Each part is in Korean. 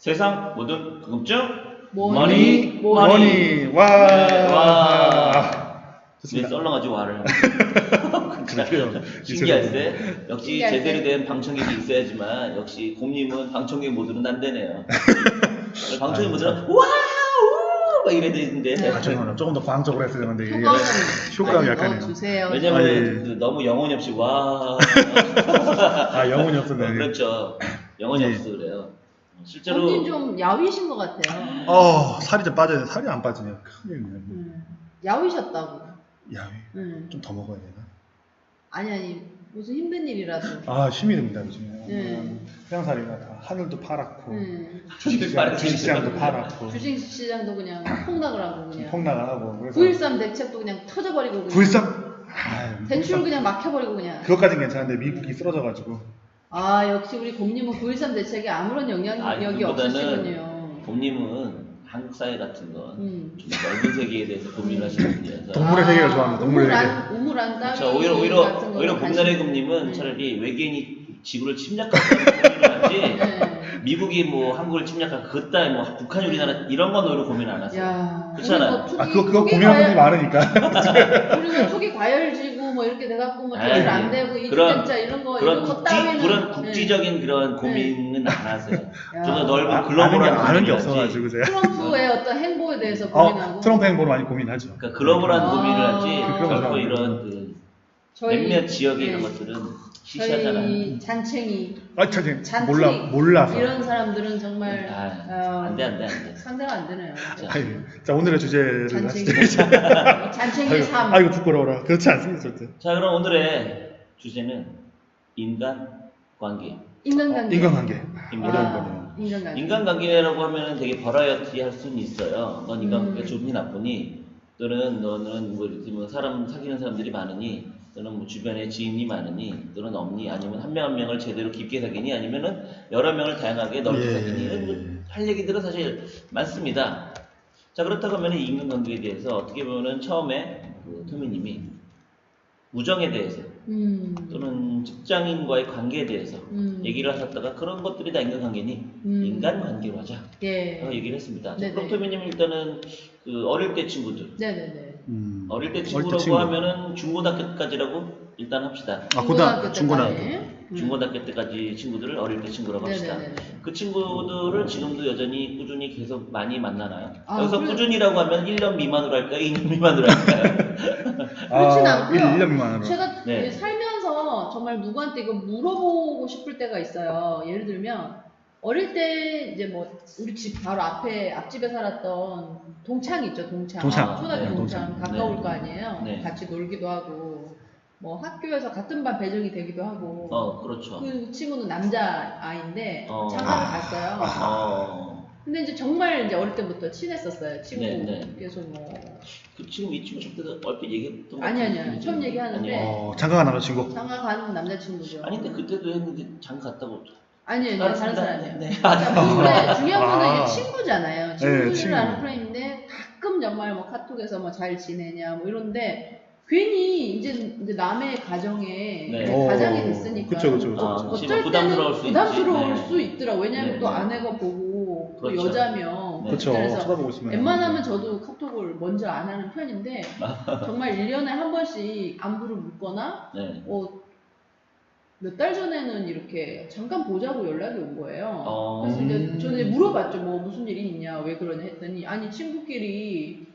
세상 모든 궁금증 머니. 와. 네, 와. 왜 좋습니다. 썰렁하지 와를. 그래요. 신기할세. 역시 신기할세. 제대로 된 방청객이 있어야지만 역시 곰님은 방청객 모드는 안 되네요. 방청객 모드는 와우 막 이래야 되는데. 죄송합니다. 조금 더 과학적으로 했어야 되는데 이게 효과음 효과음이 많이 약하네요. 넣어주세요. 왜냐면 예. 너무 영혼이 없이 와. 영혼이 없었네. 그렇죠. 영혼이 예. 없어 그래요. 실제로 언니 좀 야위신 것 같아요. 살이 좀 빠져요. 살이 안 빠지네요. 큰일이네요. 야위셨다고. 야위. 좀 더 먹어야 되나? 아니 무슨 힘든 일이라도. 힘이 듭니다 요즘에. 네. 해양살이가 다 하늘도 파랗고 주식시장, 주식시장도 파랗고 주식시장도 그냥 폭락을 하고 그냥. 폭락하고 그래서 9.13 대책도 그냥 터져버리고 그냥. 9.13 대출 그냥 막혀버리고 그냥. 그것까진 괜찮은데 미국이 쓰러져가지고 역시 우리 곰님은 9.13 대책에 아무런 영향력이 없으시군요. 곰님은 한국 사회 같은 건 좀 넓은 세계에 대해서 고민을 하시는 분이라서 동물의 세계를 좋아합니다. 동물의 세계. 우물안 따위 그렇죠. 오히려 곰나라의 곰님은 차라리 외계인이 지구를 침략하는 고민을 하지 네. 미국이 뭐 한국을 침략하고 그따위 뭐 북한 우리나라 이런 건 오히려 고민 안 하세요. 야, 그렇잖아요. 그거 고민하는 분이 많으니까. 우리가 초기 과열지구 뭐 이렇게 돼갖고 뭐 대출 안 되고 그런 이주택자 이런 거 따위는 그런 국지적인 그런 고민은 안 하세요. 야. 좀 더 넓은 글로벌한 아는 게 고민을 없어가지고 하지. 제가 트럼프의 어떤 행보에 대해서 고민하고 트럼프 행보를 많이 고민하죠. 그러니까 글로벌한 고민을 하지 그런 결코 거죠. 이런 그 저희 몇몇 지역의 네. 이런 것들은 시시하잖아요. 저희 잔챙이 잔챙이 잔챙이 몰라서. 이런 사람들은 정말 안돼. 상대가 안 되네요. 자 오늘의 주제를 잔챙이 하시죠. 잔챙이의 삶. 아이고 부끄러워라. 그렇지 않습니다 절대. 자 그럼 오늘의 주제는 인간관계. 인간관계. 어려운 거네요. 인간관계. 인간관계라고 하면 되게 버라이어티할 수는 있어요. 넌 인간관계가 좋니 나쁘니, 너는 뭐 이렇게 뭐 사람 사귀는 사람들이 많으니, 너는 뭐 주변에 지인이 많으니, 너는 없니, 아니면 한 명 한 명을 제대로 깊게 사귀니, 아니면은 여러 명을 다양하게 넓게 사귀니, 이런 뭐할 얘기들은 사실 많습니다. 자 그렇다고 하면 이 인간관계에 대해서 어떻게 보면은 처음에 그 토미님이 우정에 대해서 또는 직장인과의 관계에 대해서 얘기를 하셨다가 그런 것들이 다 인간관계니 인간관계로 하자 라고 얘기를 했습니다. 자, 그럼 토미님 일단은 그 어릴 때 친구들 네네네. 어릴 때 친구라고 친구. 하면은 중고등학교 때까지라고 일단 합시다. 중고등학교 때까지 친구들을 어릴 때 친구라고 합시다. 네네네. 그 친구들을 지금도 여전히 꾸준히 계속 많이 만나나요? 아, 여기서 그래. 꾸준히라고 하면 1년 미만으로 할까요? 2년 미만으로 할까요? 그렇진 않고요. 1년 미만으로. 제가 네. 살면서 정말 누구한테 이거 물어보고 싶을 때가 있어요. 예를 들면 어릴 때 이제 뭐 우리 집 바로 앞집에 살았던 동창이 있죠. 동창. 초등학교 네, 동창. 가까울 네. 거 아니에요. 네. 같이 놀기도 하고 뭐 학교에서 같은 반 배정이 되기도 하고. 그렇죠. 그 친구는 남자 아이인데 장가를 갔어요. 근데 이제 정말 이제 어릴 때부터 친했었어요. 친구. 네. 그래서 뭐 지금 이 친구 때도 얼핏 얘기했던 것 아니요. 같은데. 처음 얘기하는데 장가가 남자친구. 장가 가는 남자친구죠. 아니 근데 그때도 했는데 장가 갔다고. 아니에요. 다른 사람이에요. 네. 근데 중요한 거는 이게 친구잖아요. 친구. 친구라는 프레임인데 가끔 정말 뭐 카톡에서 뭐 잘 지내냐 뭐 이런데 괜히 이제 남의 가정에 네. 이제 가장이 됐으니까 그쵸. 어쩔 부담스러울 때는 수 부담스러울 있지. 수 있더라고. 왜냐면 네. 또 아내가 보고 또 그렇죠. 여자면 네. 그렇죠. 그래서 쳐다보고 있으면. 웬만하면 저도 카톡을 먼저 안 하는 편인데 정말 1년에 한 번씩 안부를 묻거나 네. 몇 달 전에는 이렇게 잠깐 보자고 연락이 온 거예요. 그래서 이제 저는 이제 물어봤죠. 뭐 무슨 일이 있냐, 왜 그러냐 했더니 아니 친구끼리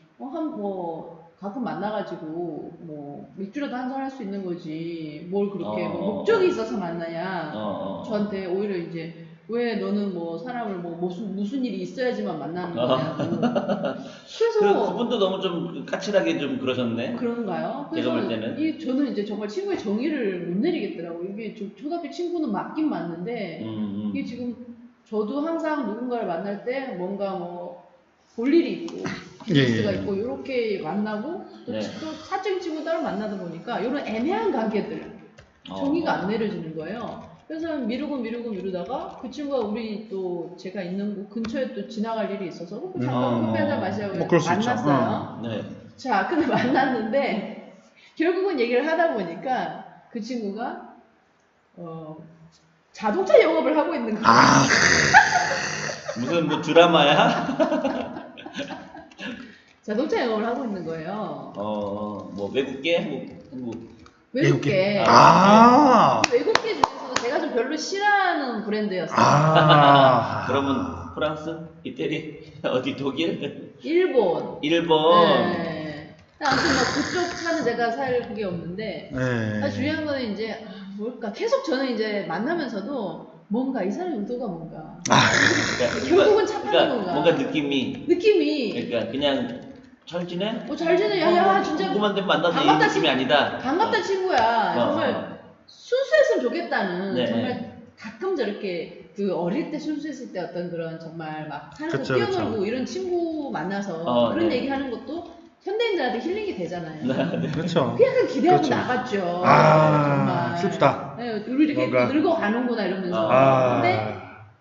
가끔 만나가지고 뭐 맥주라도 한잔 할 수 있는 거지. 뭘 그렇게 뭐 목적이 있어서 만나냐. 저한테 오히려 이제 왜 너는 뭐 사람을 뭐 무슨 일이 있어야지만 만나는 거냐고. 그래서 그분도 너무 좀 까칠하게 좀 그러셨네. 그런가요? 제가 볼 때는. 저는 이제 정말 친구의 정의를 못 내리겠더라고요. 이게 초등학교 친구는 맞긴 맞는데, 이게 지금 저도 항상 누군가를 만날 때 뭔가 뭐 볼 일이 있고, 비즈니스가 있고, 이렇게 만나고, 또 사적인 친구 따로 만나다 보니까, 이런 애매한 관계들, 정의가 안 내려지는 거예요. 그래서 미루다가 그 친구가 우리 또 제가 있는 곳 근처에 또 지나갈 일이 있어서 잠깐 커피 한잔 마시자고 만났어요. 네. 자, 근데 만났는데 결국은 얘기를 하다 보니까 그 친구가 자동차 영업을 하고 있는 거예요. 무슨 무슨 뭐 드라마야? 자동차 영업을 하고 있는 거예요. 뭐 외국계? 한국. 외국계. 외국계 중에서도 제가 좀 별로 싫어하는 브랜드였어요. 그러면 프랑스? 이태리? 어디 독일? 일본. 네. 아무튼 뭐 그쪽 차는 제가 살 그게 없는데 중요한 거는 이제 뭘까 계속 저는 이제 만나면서도 뭔가 이 사람 의도가 뭔가 결국은 차 파는 건가 뭔가 느낌이 그러니까 그냥 잘 지내? 잘 지내. 야 진짜 궁금한 데 만나서 이 느낌이 아니다. 반갑다 친구야. 정말 순수했으면 좋겠다는 네. 정말 가끔 저렇게 그 어릴 때 순수했을 때 어떤 그런 정말 막 산에서 뛰어놀고 이런 친구 만나서 그런 얘기하는 것도 현대인들한테 힐링이 되잖아요. 그렇죠. 그 약간 기대하고 나갔죠. 정말 슬프다. 네, 우리 이렇게 늙어가는구나 이러면서. 근데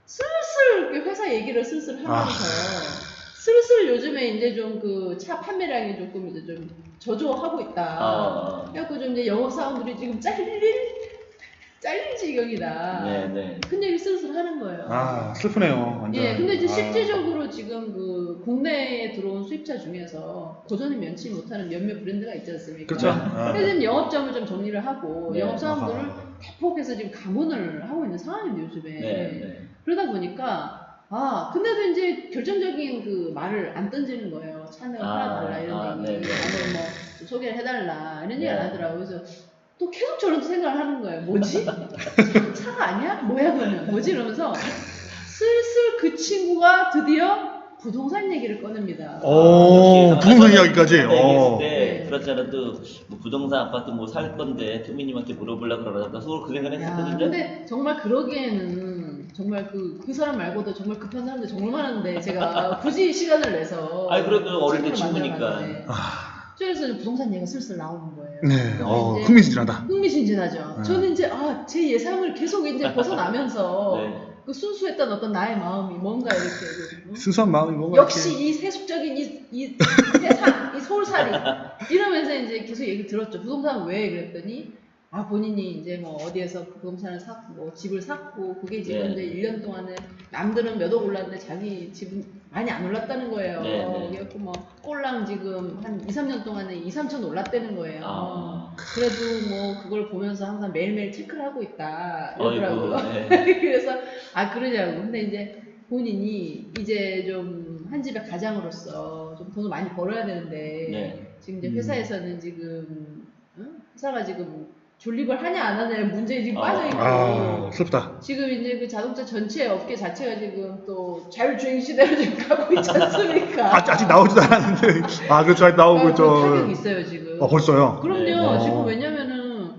슬슬 이렇게 회사 얘기를 슬슬 하면서 슬슬 요즘에 이제 좀 그 차 판매량이 조금 이제 좀 저조하고 있다. 그래갖고 좀 이제 영업사원들이 지금 잘릴 지경이다. 네. 큰 얘기 슬슬 하는 거예요. 슬프네요. 완전. 예, 근데 이제 실제적으로 지금 그 국내에 들어온 수입차 중에서 고전을 면치 못하는 몇몇 브랜드가 있지 않습니까? 그렇죠. 그래서 지금 영업점을 좀 정리를 하고 영업사원들을 대폭해서 지금 감원을 하고 있는 상황인데 요즘에. 그러다 보니까 근데도 이제 결정적인 그 말을 안 던지는 거예요. 차는 팔아달라 이런 얘기, 아니면 뭐 좀 소개를 해달라 이런 얘기 안 하더라고요. 그래서 또 계속 저런 생각을 하는 거예요. 뭐지? 차가 아니야? 뭐야 그러면? 뭐지? 이러면서 슬슬 그 친구가 드디어 부동산 얘기를 꺼냅니다. 부동산 이야기까지. 네. 그렇잖아. 또 뭐 부동산 아파트 뭐 살 건데 투미님한테 물어보려고 그러다가 서로 그 생각을 했었거든요. 근데 정말 그러기에는 정말 그 사람 말고도 정말 급한 사람들 정말 많은데 제가 굳이 시간을 내서 그래도 어릴 때 친구니까. 그래서 부동산 얘기가 슬슬 나오는 거예요. 네. 흥미진진하다. 흥미진진하죠. 저는 이제 제 예상을 계속 이제 벗어나면서 그 순수했던 어떤 나의 마음이 뭔가 이렇게 순수한 마음이 뭔가 역시 이 세속적인 이 세상, 이 서울살이 이러면서 이제 계속 얘기 들었죠. 부동산 왜 그랬더니 본인이 이제 뭐 어디에서 부동산을 샀고 뭐 집을 샀고 그게 지금 이제 1년 동안에 남들은 몇 억 올랐는데 자기 집은 많이 안 올랐다는 거예요. 그래갖고 뭐 꼴랑 지금 한 2, 3년 동안에 2, 3천 올랐다는 거예요. 그래도 뭐 그걸 보면서 항상 매일매일 체크를 하고 있다 이러더라고요. 그래서 그러냐고. 근데 이제 본인이 이제 좀 한 집의 가장으로서 좀 돈을 많이 벌어야 되는데 지금 이제 회사에서는 지금 회사가 지금 존립을 하냐 안 하냐의 문제에 지금 빠져있고 슬프다. 지금 이제 그 자동차 전체 업계 자체가 지금 또 자율주행 시대로 지금 가고 있지 않습니까? 아직 나오지도 않았는데 그렇죠. 아직 나오고 있죠. 타격이 있어요 지금. 벌써요? 그럼요. 지금 왜냐면은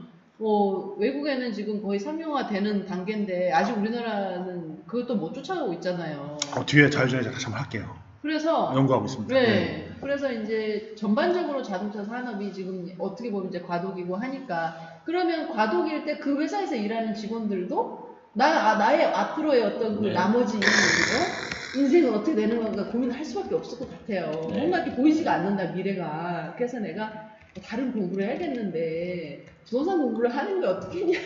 외국에는 지금 거의 상용화 되는 단계인데 아직 우리나라는 그것도 못 쫓아가고 있잖아요. 뒤에 자율주행 다시 한번 할게요. 그래서 연구하고 있습니다. 그래서 이제 전반적으로 자동차 산업이 지금 어떻게 보면 이제 과도기고 하니까 그러면 과도기일 때 그 회사에서 일하는 직원들도 나의 앞으로의 어떤 그 나머지 인생은 어떻게 되는 건가 고민을 할 수밖에 없을 것 같아요. 뭔가 이렇게 보이지가 않는다 미래가. 그래서 내가 다른 공부를 해야겠는데 부동산 공부를 하는 게 어떻겠냐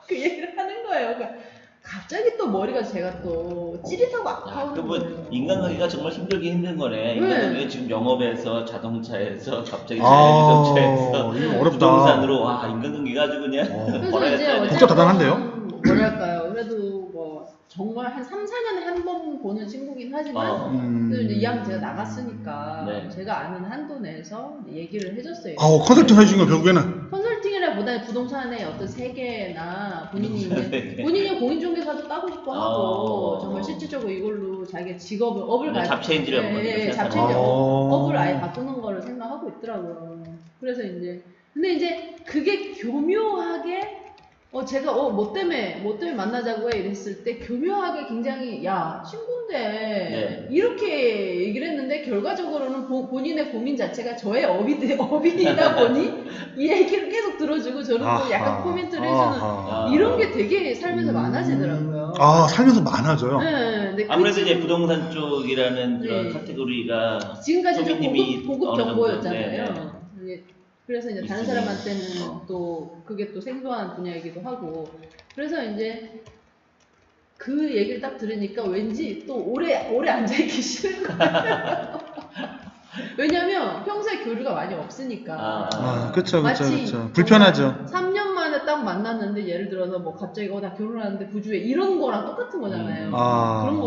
그 얘기를 하는 거예요. 그러니까 갑자기 또 머리가 제가 또 찌릿하고 아파오는 거예요. 인간관계가 정말 힘든 거네. 인간관계가 지금 영업에서 자동차에서 갑자기 자동차에서 부동산으로 인간관계가 아주 그냥 그래서 이제 진짜 대단한데요? 뭐랄까요. 그래도 뭐 정말 한 3, 4년에 한 번 보는 친구긴 하지만 그래도 이제 이왕 제가 나갔으니까 제가 아는 한도 내에서 얘기를 해줬어요. 컨설팅 해준 거 결국에는? 컨설팅이라보다는 부동산의 어떤 세계나 본인이 공인중개사도 따고 싶어 하고 정말 실질적으로 이걸로 자기가 직업을 업을 잡체인지를 업을 아예 바꾸는 거를 생각하고 있더라고요. 그래서 이제 근데 이제 그게 교묘하게 제가 뭐 때문에 만나자고 해 이랬을 때 교묘하게 굉장히 친구인데 이렇게 얘기를 했는데 결과적으로는 본인의 고민 자체가 저의 업이다 보니 이 얘기를 계속 들어주고 저는 또 약간 코멘트를 해주는 이런 게 되게 살면서 많아지더라고요. 살면서 많아져요? 네. 아무래도 이제 부동산 쪽이라는 그런 카테고리가 지금까지 좀 고급 정보였잖아요. 그래서 이제 다른 사람한테는 또 그게 또 생소한 분야이기도 하고 그래서 이제 그 얘기를 딱 들으니까 왠지 또 오래 앉아있기 싫은 거예요. 왜냐면 평소에 교류가 많이 없으니까. 그쵸. 마치 불편하죠. 3년 만에 딱 만났는데 예를 들어서 뭐 갑자기 나 결혼하는데 부주에 이런 거랑 똑같은 거잖아요.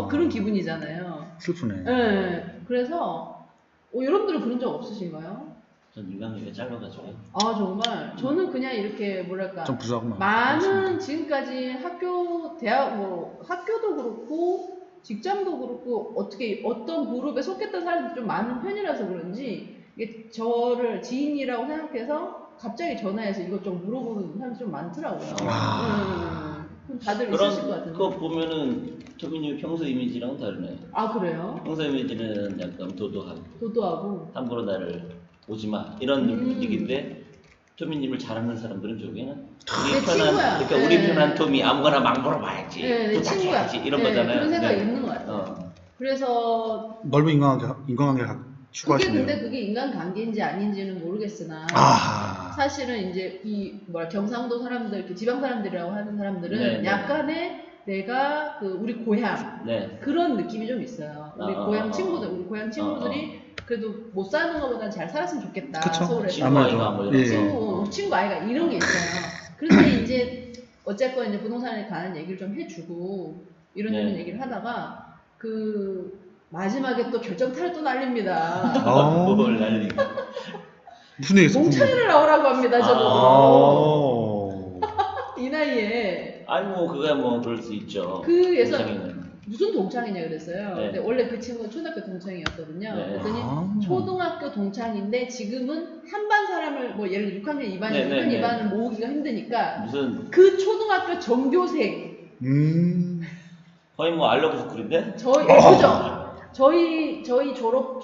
그런 기분이잖아요. 슬프네. 네. 그래서 여러분들은 그런 적 없으신가요? 전 인간관계가 짧아가지고. 아 정말 저는 그냥 이렇게 뭐랄까 좀 부족하구나. 많은 지금까지 대학 학교도 그렇고 직장도 그렇고 어떤 그룹에 속했던 사람들이 좀 많은 편이라서 그런지 이게 저를 지인이라고 생각해서 갑자기 전화해서 이것저것 물어보는 사람이 좀 많더라고요. 그럼 다들 있으실 것 같은데. 그거 보면은 토미님 평소 이미지랑은 다르네. 아 그래요? 평소 이미지는 약간 도도하고 함부로 나를 오지마 이런 얘기인데 토미님을 잘하는 사람들은 저기는 우리 편한 그러니까 우리 편한 토미 아무거나 막 물어봐야지 내 친구야. 이런 거잖아요. 그런 생각이 있는 것 같아요. 그래서 넓은 인간관계 추구하시네요. 근데 그게 인간관계인지 아닌지는 모르겠으나 사실은 이제 경상도 사람들, 이렇게 지방 사람들이라고 하는 사람들은 약간의 내가 우리 고향 그런 느낌이 좀 있어요. 우리 고향 친구들이 그래도 못 사는 것보다 잘 살았으면 좋겠다. 그쵸? 서울에서 친구 아이가 이런 게 있어요. 그런데 이제 어쨌건 이제 부동산에 관한 얘기를 좀 해주고 이런 얘기를 하다가 마지막에 또 결정타를 또 날립니다. 뭘 날리고? 무슨 얘기했어? 동창회를 나오라고 합니다. 저보고. 이 나이에. 아니 그거야 그럴 수 있죠. 그래서 무슨 동창이냐 그랬어요. 네. 근데 원래 그 친구는 초등학교 동창이었거든요. 그랬더니 초등학교 동창인데 지금은 한반 사람을 예를 들어 6학년 2반, 6학년 2반을 모으기가 힘드니까 그 초등학교 전교생 거의 알러브스쿨인데? 그죠? 저희 졸업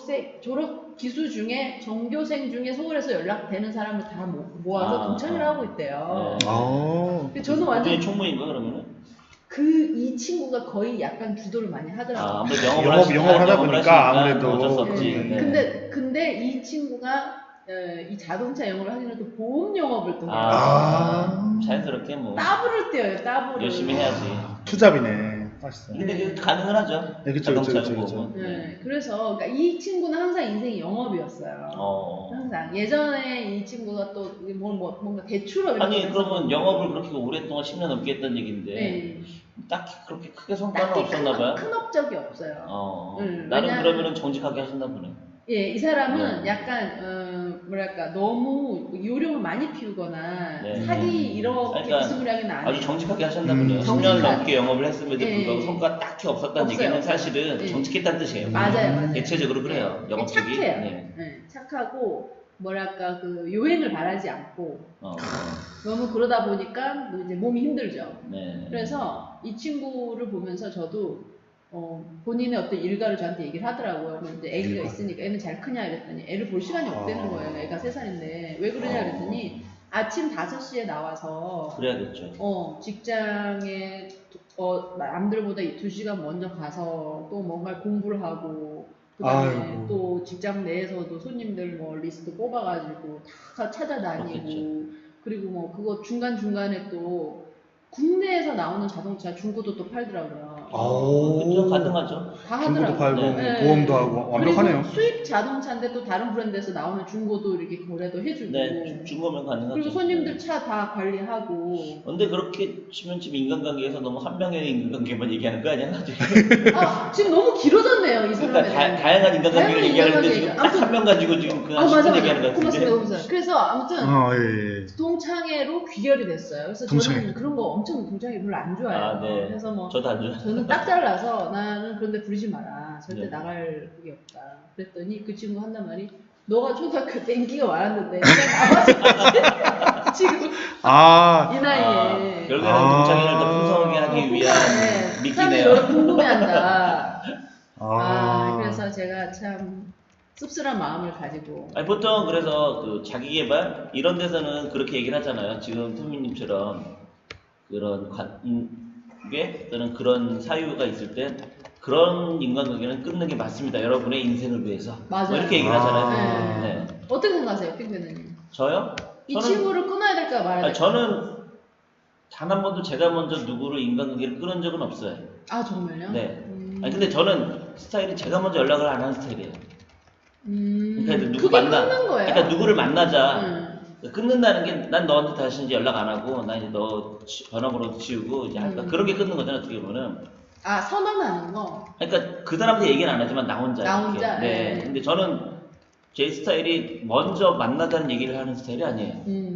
기수 중에 전교생 중에 서울에서 연락되는 사람을 다 모아서 동창회를 하고 있대요. 저는 완전 총무인가 그러면은? 이 친구가 거의 약간 주도를 많이 하더라고요. 아무래도 영업을 하다 보니까 아무래도 어쩔 수 없지. 근데 이 친구가 이 자동차 영업을 하기는 또 보험 영업을 또 해요. 자연스럽게 따블을 떼어요. 따블을. 열심히 해야지. 투잡이네. 근데 가능은 하죠. 그쵸. 그래서 이 친구는 항상 인생이 영업이었어요. 항상 예전에 이 친구가 또 뭔가 대출업을 그러면 영업을 그렇게 오랫동안 10년 넘게 했던 얘기인데 딱히 그렇게 크게 성과는 없었나 봐요. 큰 업적이 없어요. 나는 그러면은 정직하게 하셨나 보네. 이 사람은 약간 너무 요령을 많이 피우거나 사기 이렇게 비스무리하게는 안 해요. 아주 정직하게 하셨나 보네요. 10년 넘게 영업을 했음에도 불구하고 성과가 딱히 없었다는 얘기는 사실은 정직했다는 뜻이에요. 맞아요. 대체적으로 그래요. 영업적이. 착해요. 착하고 요행을 바라지 않고 너무 그러다 보니까 이제 몸이 힘들죠. 그래서 이 친구를 보면서 저도 본인의 어떤 일가를 저한테 얘기를 하더라고요. 이제 애기가 있으니까 애는 잘 크냐 이랬더니 애를 볼 시간이 없다는 거예요. 애가 3살인데 왜 그러냐 그랬더니 아침 5시에 나와서 그래야겠죠. 직장에 남들보다 2시간 먼저 가서 또 뭔가 공부를 하고 그다음에 또 직장 내에서도 손님들 리스트 뽑아가지고 다 찾아다니고 그리고 그거 중간중간에 또 국내에서 나오는 자동차 중고도 또 팔더라고요. 그죠? 가능하죠. 다 중고도 하더라고요. 팔고 보험도 하고 완벽하네요. 그리고 수입 자동차인데 또 다른 브랜드에서 나오는 중고도 이렇게 거래도 해주고. 중고면 가능하죠. 그리고 손님들 차 다 관리하고. 근데 그렇게 치면 지금 인간관계에서 너무 한 명의 인간관계만 얘기하는 거 아니야? 지금 너무 길어졌네요, 이 사람에. 그러니까 다양한 인간관계를 얘기하는데 지금 딱 한 명 가지고 지금 맞아. 얘기하는 거 같은데. 고맙습니다. 그래서 아무튼 동창회로 귀결이 됐어요. 그래서 저는 그런 거 엄청 동창회 별로 안 좋아해요. 그래서 저도 안 좋아해요. 저는 딱 잘라서 나는 그런데 부르지 마라. 절대 나갈 그게 없다. 그랬더니 그 친구 한단 말이 너가 초등학교 때 인기가 많았는데 내가 지금 이 나이에 결국에는 동창회를 더 풍성하게 하기 위한 미끼네요. 사람들이 너를 궁금해한다. 그래서 제가 참 씁쓸한 마음을 가지고. 보통 그래서 자기 개발 이런 데서는 그렇게 얘기를 하잖아요. 지금 토미님처럼 그런 관계 또는 그런 사유가 있을 때 그런 인간관계는 끊는 게 맞습니다. 여러분의 인생을 위해서. 맞아요. 이렇게 얘기를 하잖아요. 어떻게 생각하세요, 핑크님? 저요? 이 친구를 끊어야 될까 말아야 될까? 저는 단 한 번도 제가 먼저 누구를 인간관계를 끊은 적은 없어요. 아 정말요? 네. 아니 근데 저는 스타일이 제가 먼저 연락을 안 하는 스타일이에요. 그러니까 누구 그게 만나, 끊는 거예요? 그러니까 누구를 만나자 끊는다는 게 난 너한테 다시 이제 연락 안 하고 난 이제 너 전화번호도 지우고 이제 할까 그런 게 끊는 거잖아 어떻게 보면은. 아 선언하는 거. 그러니까 그 사람한테 얘기는 안 하지만 나 혼자. 나 이렇게. 혼자. 네. 근데 저는 제 스타일이 먼저 만나자는 얘기를 하는 스타일이 아니에요.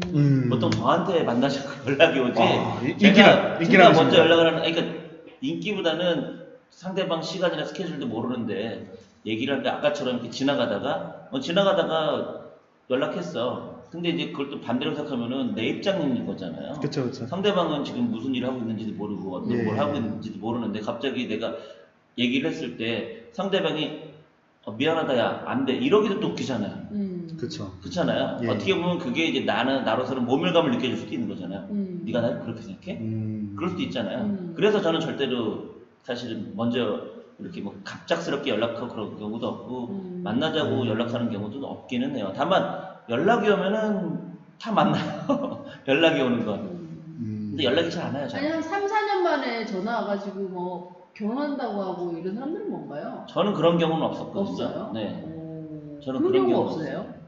보통 저한테 만나자고 연락이 오지. 제가 먼저 연락을 하는. 그러니까 인기보다는 상대방 시간이나 스케줄도 모르는데 얘기를 하는데 아까처럼 이렇게 지나가다가 연락했어. 근데 이제 그걸 또 반대로 생각하면은 내 입장인 거잖아요. 그쵸. 상대방은 지금 무슨 일을 하고 있는지도 모르고 어떤 뭘 하고 있는지도 모르는데 갑자기 내가 얘기를 했을 때 상대방이 미안하다 야 안 돼 이러기도 또 웃기잖아요. 그쵸. 그렇잖아요. 어떻게 보면 그게 이제 나로서는 모멸감을 느껴질 수도 있는 거잖아요. 네가 날 그렇게 생각해? 그럴 수도 있잖아요. 그래서 저는 절대로 사실은 먼저 이렇게 뭐 갑작스럽게 연락하고 그런 경우도 없고 만나자고 연락하는 경우도 없기는 해요. 다만 연락이 오면은 다 만나요. 연락이 오는 건. 근데 연락이 잘 안 와요. 아니 한 3, 4년 만에 전화 와가지고 뭐 결혼한다고 하고 이런 사람들은 뭔가요? 저는 그런 경우는 없었거든요. 없어요? 네. 저는 그런 그런 경우 경우 없어요?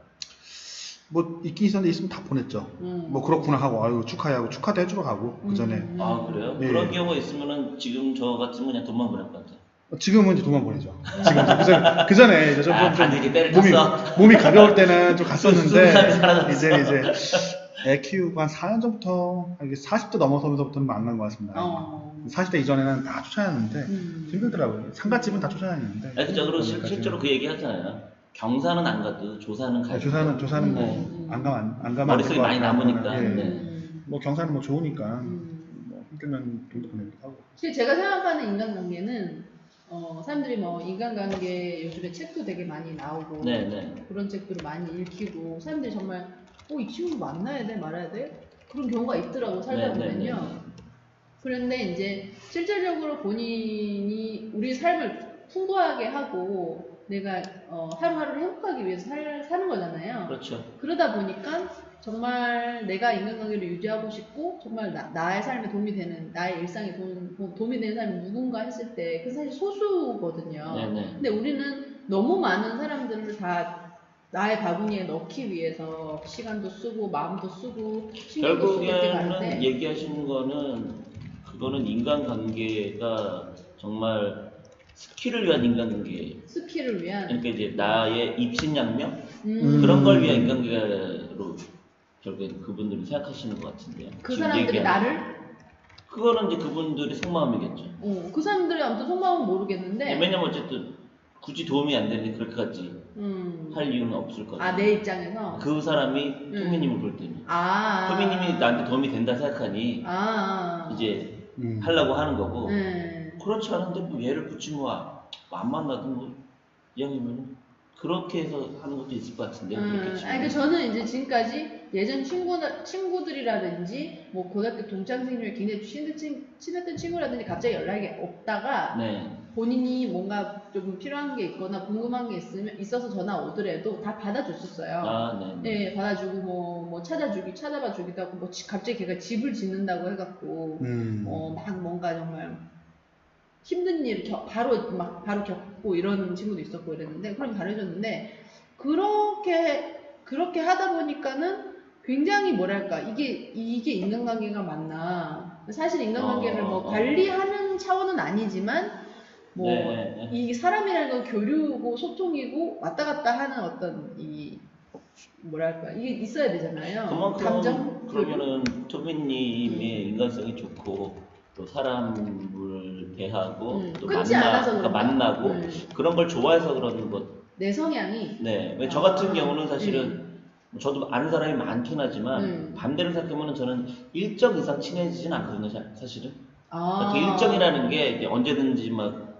뭐 있긴 있었는데 있으면 다 보냈죠. 뭐 그렇구나 하고 아유 축하해 하고 축하도 해주러 가고 그 전에. 아 그래요? 네. 그런 경우가 있으면은 지금 저 같으면 그냥 돈만 보낼 것 같아요. 지금은 이제 돈만 보내죠. 지금 그 전에 이제 좀 다들 이제 때를 탔어. 몸이 가벼울 때는 좀 갔었는데 사람이 사라졌어. 이제 애 키우고 한 4년 전부터 40대 넘어서면서부터는 만난 것 같습니다. 40대 이전에는 다 쫓아다녔는데 힘들더라고요. 상가집은 다 쫓아다녔는데. 아니 그적으로 실제로 그 얘기 하잖아요. 경사는 안 가도 조사는 가요. 조사는 뭐 안 가면 머릿속에 많이 남으니까. 예. 네. 뭐 경사는 뭐 좋으니까 뭐 힘들면 돈도 보내기도 하고. 사실 제가 생각하는 인간관계는 사람들이 뭐 인간관계 요즘에 책도 되게 많이 나오고 네. 그런 책들을 많이 읽히고 사람들이 정말 이 친구 만나야 돼 말아야 돼 그런 경우가 있더라고 살다 보면요. 그런데 이제 실질적으로 본인이 우리 삶을 풍부하게 하고 내가 하루하루를 행복하기 위해서 사는 거잖아요. 그렇죠. 그러다 보니까 정말 내가 인간관계를 유지하고 싶고 정말 나의 삶에 도움이 되는 나의 일상에 도움이 되는 사람이 누군가 했을 때 그 사실 소수거든요. 네네. 근데 우리는 너무 많은 사람들을 다 나의 바구니에 넣기 위해서 시간도 쓰고 마음도 쓰고 신경도 쓰고 이렇게 결국에는 가는데 얘기하시는 거는 그거는 인간관계가 정말 스킬을 위한 인간관계. 스킬을 위한 그러니까 이제 나의 입신양명 그런 걸 위한 인간관계로 결국엔 그분들이 생각하시는 것 같은데요. 그 사람들이 나를? 그거는 이제 그분들의 속마음이겠죠. 그 사람들이 아무튼 속마음은 모르겠는데 왜냐면 어쨌든 굳이 도움이 안 되는데 그렇게까지 할 이유는 없을 거예요. 아, 내 입장에서? 그 사람이 토미님을 볼 때는 토미님이 나한테 도움이 된다 생각하니 이제 하려고 하는 거고 그렇지 않은데 뭐 얘를 굳이 안 만나도 뭐 이왕이면 그렇게 해서 하는 것도 있을 것 같은데요. 아니, 저는 이제 지금까지 예전 친구들이라든지 뭐 고등학교 동창생 중에 굉장히 친했던 친구라든지 갑자기 연락이 없다가 본인이 뭔가 좀 필요한 게 있거나 궁금한 게 있어서 전화 오더라도 다 받아줬었어요. 네, 받아주고 뭐 찾아봐 주기도 하고 뭐 갑자기 걔가 집을 짓는다고 해갖고 막 뭔가 정말 힘든 일을 바로 겪고 이런 친구도 있었고 이랬는데 그럼 잘해줬는데 그렇게 하다 보니까는 굉장히 뭐랄까 이게 인간관계가 맞나 사실 인간관계를 뭐 관리하는 차원은 아니지만 뭐 이 사람이라는 건 교류고 소통이고 왔다 갔다 하는 어떤 이 뭐랄까 이게 있어야 되잖아요. 감정 그러면은 토미님의 인간성이 좋고 또 사람을 대하고 또 만나고 그런 걸 좋아해서 그러는 것. 내 성향이. 네. 왜 저 같은 경우는 사실은 저도 아는 사람이 많긴 하지만 반대로 생각하면 저는 일정 이상 친해지진 않거든요. 사실은. 그 일정이라는 게 언제든지 뭐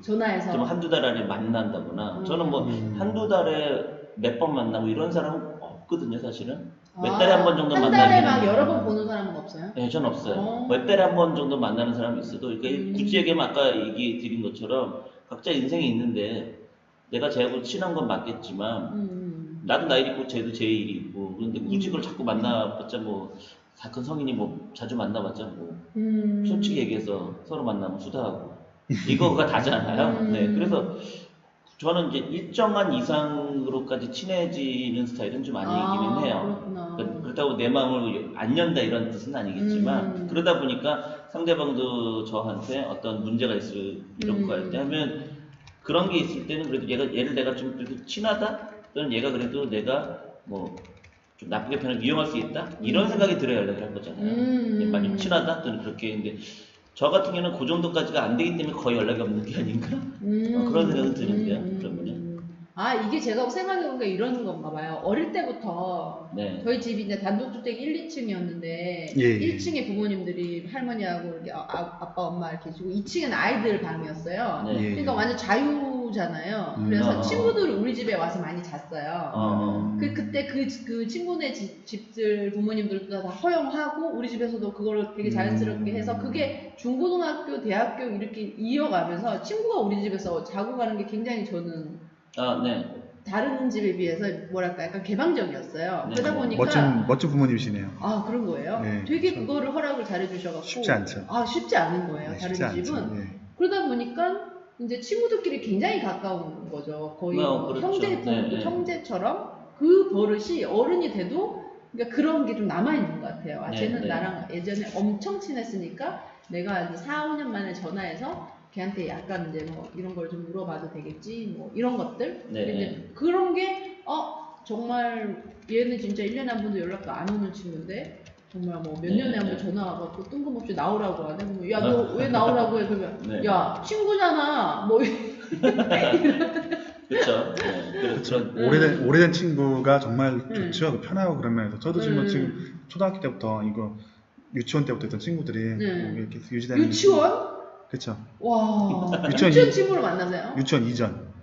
전화해서 좀 한두 달 안에 만난다거나 저는 뭐 한두 달에 몇 번 만나고 이런 사람은 없거든요. 사실은. 몇 달에 한 번 정도 만나는. 한 달에 막 여러 번 보는 사람은 없어요? 네, 전 없어요. 몇 달에 한 번 정도 만나는 사람이 있어도, 그러니까 굳이 얘기하면 아까 얘기 드린 것처럼 각자 인생이 있는데 내가 쟤하고 친한 건 맞겠지만 나도 나 일 있고 쟤도 제 일이 있고 그런데 굳이 그걸 자꾸 만나봤자 뭐 다 큰 성인이 뭐 자주 만나봤자 뭐 솔직히 얘기해서 서로 만나면 수다하고 이거가 다잖아요. 네, 그래서 저는 이제 일정한 이상으로까지 친해지는 스타일은 좀 아니기는 해요. 그렇다고 내 마음을 안 연다 이런 뜻은 아니겠지만 그러다 보니까 상대방도 저한테 어떤 문제가 있을 이런 거 할 때 하면 그런 게 있을 때는 그래도 얘를 내가 좀 그래도 친하다 또는 얘가 그래도 내가 뭐 좀 나쁘게 표현하면 위험할 수 있다 이런 생각이 들어야 연락을 한 거잖아요. 많이 친하다 또는 그렇게 했는데 저 같은 경우는 그 정도까지가 안 되기 때문에 거의 연락이 없는 게 아닌가 그런 생각은 드는데요. 그러면은 아, 이게 제가 생각해본 게 이런 건가 봐요. 어릴 때부터 네. 저희 집이 이제 단독주택 1, 2층이었는데 예. 1층에 부모님들이 할머니하고 이렇게 아빠, 엄마 이렇게 계시고 2층에는 아이들 방이었어요. 네. 그러니까 완전 자유잖아요. 그래서 친구들이 우리 집에 와서 많이 잤어요. 그때 그 친구네 집들 부모님들도 다 허용하고 우리 집에서도 그걸 되게 자연스럽게 해서 그게 중고등학교, 대학교 이렇게 이어가면서 친구가 우리 집에서 자고 가는 게 굉장히 저는 네. 다른 집에 비해서 뭐랄까 약간 개방적이었어요. 네. 그러다 보니까 멋진 부모님이시네요. 아 그런 거예요? 네, 되게 그거를 허락을 잘해주셔갖고 쉽지 않죠. 아 쉽지 않은 거예요. 네, 다른 쉽지 집은 않죠. 네. 그러다 보니까 이제 친구들끼리 굉장히 가까운 거죠. 거의 그렇죠. 네. 형제처럼 그 버릇이 어른이 돼도 그러니까 그런 게 좀 남아있는 것 같아요. 아, 네, 쟤는 네. 나랑 예전에 엄청 친했으니까 내가 이제 4, 5년 만에 전화해서 걔한테 약간 이제 뭐 이런 걸 좀 물어봐도 되겠지 뭐 이런 것들 네. 이제 그런 게 정말 얘는 진짜 1년에 한 번도 연락도 안 오는 친구인데 정말 뭐 몇 년에 한 번 전화 와갖고 뜬금없이 나오라고 하네. 그러면 야 너 왜 나오라고 해? 그러면 네. 야 친구잖아 뭐 그렇죠. 네. 그렇죠. 오래된 친구가 정말 좋죠. 편하고 그런 면에서. 저도 지금 초등학교 때부터 이거 유치원 때부터 있던 친구들이 이렇게 유지되는. 유치원? 그렇죠. 와. 유치원 유치원 친구를 만나세요? 유치원 이전.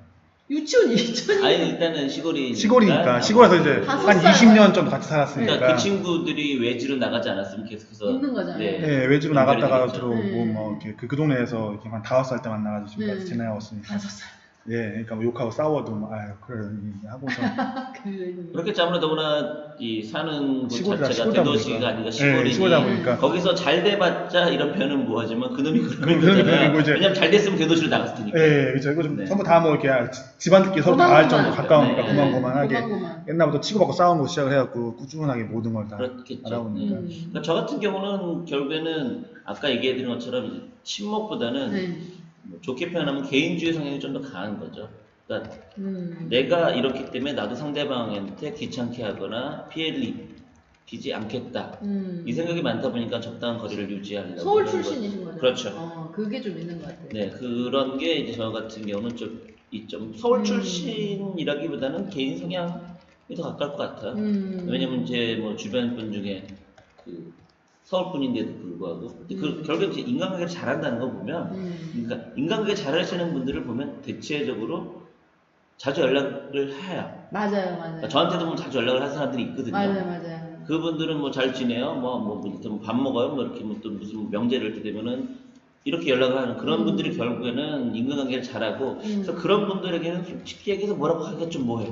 유치원 이전이. 아니 일단은 시골이니까 시골에서 이제 한 20년 정도 같이 살았으니까. 그러니까 그 친구들이 외지로 나가지 않았으면 계속해서 있는 거잖아요. 네, 외지로 나갔다가 되겠죠. 들어오고 뭐 이렇게 그 동네에서 이렇게 한 5살 때 만나가지고 지금까지 지내왔으니까. 5살. 예, 그러니까 뭐 욕하고 싸워도 뭐 아유 그래 하고서. 그렇겠죠. 아무래도 이 사는 곳 시골이다, 자체가 시골이다 대도시가 보니까. 아니라 네, 시골이니 시골이다 보니까. 거기서 잘 돼봤자 이런 표현은 뭐하지만 그놈이 그런 그놈이 거잖아요. 그놈이고 이제- 왜냐면 잘 됐으면 대도시로 나갔을 테니까. 예, 그렇죠. 이거 좀 네. 전부 다 뭐 이렇게 집안들끼리 서로 다 알 정도 가까우니까 네. 고만고만하게 고만고만. 옛날부터 치고받고 싸우는 거 시작을 해갖고 꾸준하게 모든 걸 다 그렇겠죠. 알아보니까. 그러니까 저 같은 경우는 결국에는 아까 얘기해드린 것처럼 친목보다는 뭐 좋게 표현하면 개인주의 성향이 좀 더 강한 거죠. 그러니까 내가 이렇기 때문에 나도 상대방한테 귀찮게 하거나 피해를 입히지 않겠다. 이 생각이 많다 보니까 적당한 거리를 유지하려고. 서울 하는 출신이신 거죠? 그렇죠. 그게 좀 있는 것 같아요. 네, 그런 게 이제 저 같은 경우는 좀 있죠. 서울 출신이라기보다는 개인 성향이 더 가까울 것 같아요. 왜냐면 제 뭐 주변 분 중에 그 서울 분인데도 불구하고 결국 이제 인간관계를 잘한다는 거 보면, 그러니까 인간관계 잘하시는 분들을 보면 대체적으로 자주 연락을 해요. 맞아요. 그러니까 저한테도 뭐 자주 연락을 한 사람들이 있거든요. 맞아요. 그분들은 뭐 잘 지내요, 밥 먹어요, 뭐 이렇게 뭐 또 무슨 명제를 이렇게 되면은 이렇게 연락을 하는 그런 분들이 결국에는 인간관계를 잘하고, 그래서 그런 분들에게는 솔직히 얘기해서 뭐라고 하기가 좀 뭐해.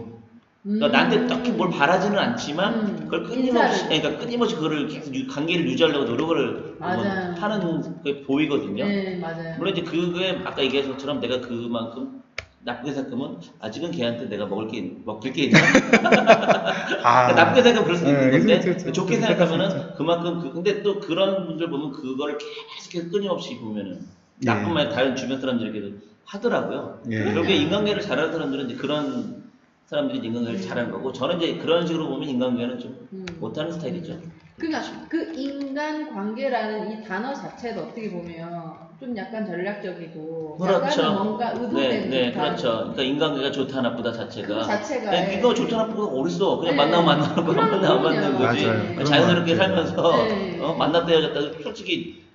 그러니까 나한테 딱히 뭘 바라지는 않지만 그걸 끊임없이 그거를 계속 관계를 유지하려고 노력을 맞아요. 하는 게 보이거든요. 네, 맞아요. 물론 이제 그게 아까 얘기한 것처럼 내가 그만큼 나쁘게 생각하면 아직은 걔한테 내가 먹힐 게 있나? 그러니까 나쁘게 생각하면 그럴 수도 있는 건데 그렇죠. 좋게 생각하면은 그만큼 근데 또 그런 분들 보면 그거를 계속해서 끊임없이 보면은 나쁜 말 다른 주변 사람들에게도 하더라고요. 결국에 인간관계를 잘하는 사람들은 이제 그런 사람들이 인간관계를 잘하는 거고, 저는 이제 그런 식으로 보면 인간관계는 좀 못하는 스타일이죠. 그러니까 그 인간관계라는 이 단어 자체도 어떻게 보면 좀 약간 전략적이고 그렇죠. 약간은 뭔가 의도된 네, 그렇죠. 그러니까 인간관계가 좋다 나쁘다 자체가. 그 자체가 네, 이거 좋다 나쁘다 어딨어. 그냥 만나면 만나는 거야. 만나면 안 만나는 거지. 맞아요. 자연스럽게 그런 것 살면서 만났다 헤어졌다 솔직히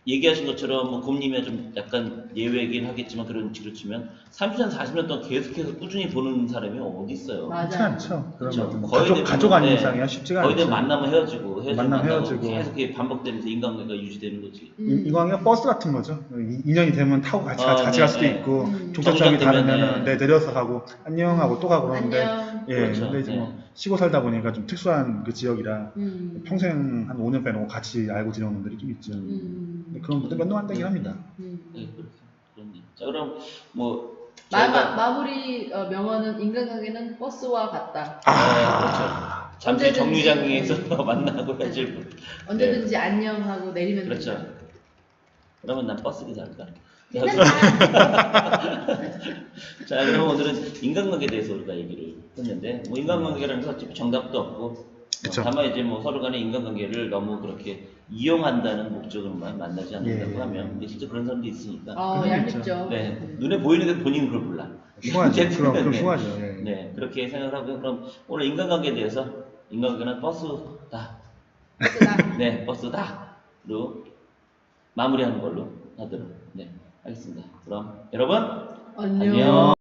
얘기하신 것처럼 뭐 곰님이 좀 약간 예외이긴 하겠지만 그렇지 치면 30년 40년 동안 계속해서 꾸준히 보는 사람이 어디 있어요. 쉽지 않죠. 그런 그렇죠. 것들. 가족 아닌 이상이야 쉽지가 거의 않죠. 대부분 만나면 헤어지고 헤어지고. 계속 이게 반복되면서 인간관계가 유지되는 거지. 인간관계가 버스 같은 거죠. 인연이 되면 타고 같이 갈 수도 있고 종착점이 다르면 내려서 가고 안녕 하고 또 가고 그러는데 그렇죠. 근데 이제 뭐 시골 살다 보니까 좀 특수한 그 지역이라 평생 한 5년 빼놓고 같이 알고 지내는 분들이 좀 있죠. 그런 분들 몇 명 안 되긴 합니다. 네, 그렇죠. 자, 그럼 뭐 마무리 명언은 인간관계는 버스와 같다. 그렇죠. 잠시 언제든지, 정류장에서 만나고 해질 언제든지 안녕하고 내리면 그렇죠. 된다. 그러면 난 버스 기사 할까? 괜찮다. 자, 그럼 오늘은 인간관계에 대해서 우리가 얘기를 했는데, 뭐 인간관계라는 건 어차피 정답도 없고, 그쵸. 다만 이제 뭐 서로 간의 인간관계를 너무 그렇게 이용한다는 목적으로만 만나지 않는다고 예. 하면, 근데 진짜 그런 사람도 있으니까. 얄밉죠. 네, 눈에 보이는데 본인은 그걸 몰라. 흉하죠. 그럼 네. 흉하죠. 예. 네, 그렇게 생각을 하고요. 그럼 오늘 인간관계에 대해서, 인간관계는 버스다. 버스다. 네, 버스다로 마무리하는 걸로 하도록. 네, 하겠습니다. 그럼 여러분, 안녕. 안녕.